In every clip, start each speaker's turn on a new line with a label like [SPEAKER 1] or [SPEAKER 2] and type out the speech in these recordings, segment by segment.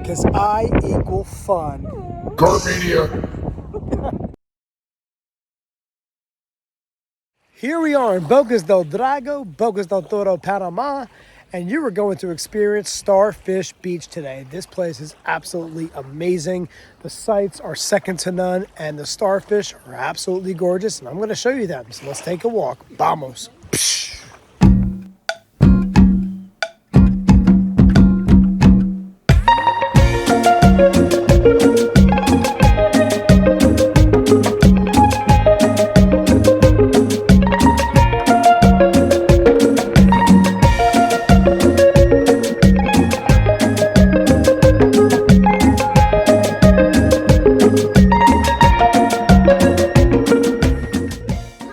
[SPEAKER 1] Because I equal fun.
[SPEAKER 2] Carmania.
[SPEAKER 1] Here we are in Bocas del Drago, Bocas del Toro, Panama, and you are going to experience Starfish Beach today. This place is absolutely amazing. The sights are second to none, and the starfish are absolutely gorgeous, and I'm going to show you them. So let's take a walk. Vamos.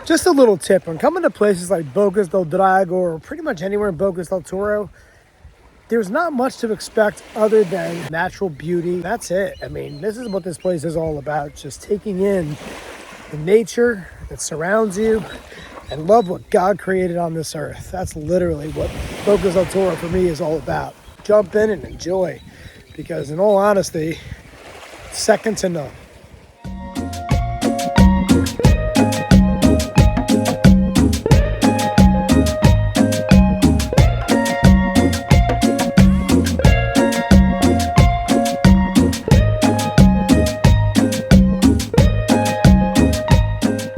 [SPEAKER 1] Just a little tip, when coming to places like Bocas del Drago or pretty much anywhere in Bocas del Toro, there's not much to expect other than natural beauty. That's it. I mean, this is what this place is all about. Just taking in the nature that surrounds you and love what God created on this earth. That's literally what Bocas del Toro for me is all about. Jump in and enjoy, because in all honesty, second to none.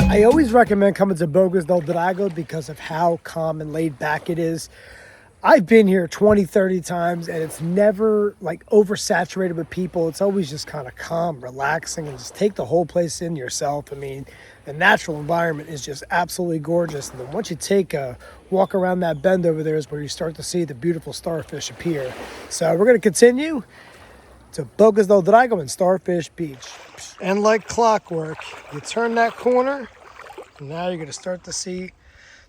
[SPEAKER 1] I always recommend coming to Bocas del Drago because of how calm and laid back it is. I've been here 20, 30 times and it's never like oversaturated with people. It's always just kind of calm, relaxing, and just take the whole place in yourself. I mean, the natural environment is just absolutely gorgeous. And then once you take a walk around that bend over there is where you start to see the beautiful starfish appear. So we're going to continue to Bocas del Drago and Starfish Beach. And like clockwork, you turn that corner, and now you're going to start to see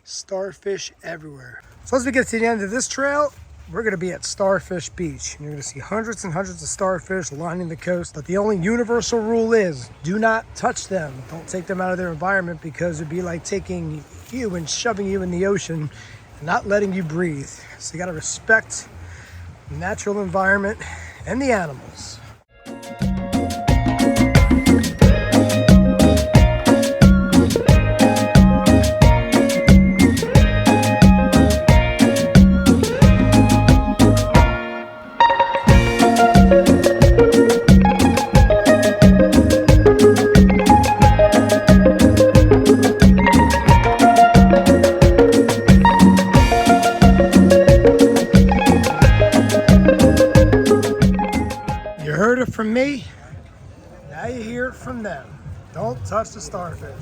[SPEAKER 1] starfish everywhere. So as we get to the end of this trail, we're going to be at Starfish Beach. And you're going to see hundreds and hundreds of starfish lining the coast. But the only universal rule is do not touch them. Don't take them out of their environment, because it'd be like taking you and shoving you in the ocean and not letting you breathe. So you got to respect the natural environment and the animals. From me, now you hear it from them. Don't touch the starfish.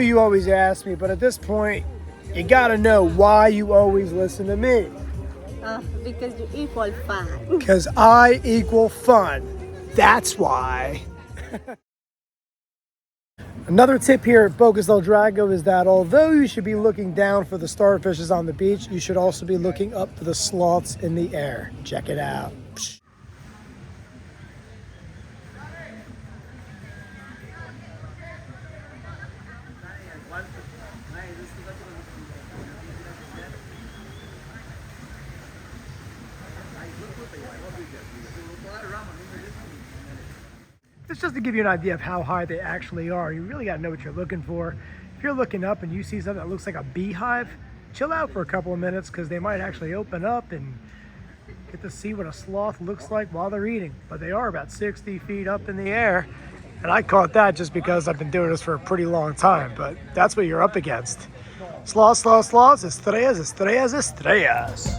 [SPEAKER 1] You always ask me, but at this point you gotta know why you always listen to me.
[SPEAKER 3] Because you equal fun.
[SPEAKER 1] Because I equal fun. That's why. Another tip here at Bocas del Drago is that although you should be looking down for the starfishes on the beach, you should also be looking up for the sloths in the air. Check it out. It's just to give you an idea of how high they actually are. You really got to know what you're looking for. If you're looking up and you see something that looks like a beehive, chill out for a couple of minutes, because they might actually open up and get to see what a sloth looks like while they're eating. But they are about 60 feet up in the air. And I caught that just because I've been doing this for a pretty long time. But that's what you're up against. Sloths, sloths, sloths, estrellas, estrellas, estrellas.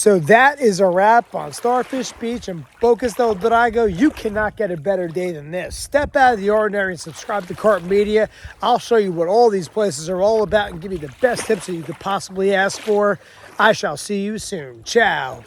[SPEAKER 1] So that is a wrap on Starfish Beach and Bocas del Drago. You cannot get a better day than this. Step out of the ordinary and subscribe to Karp Media. I'll show you what all these places are all about and give you the best tips that you could possibly ask for. I shall see you soon. Ciao.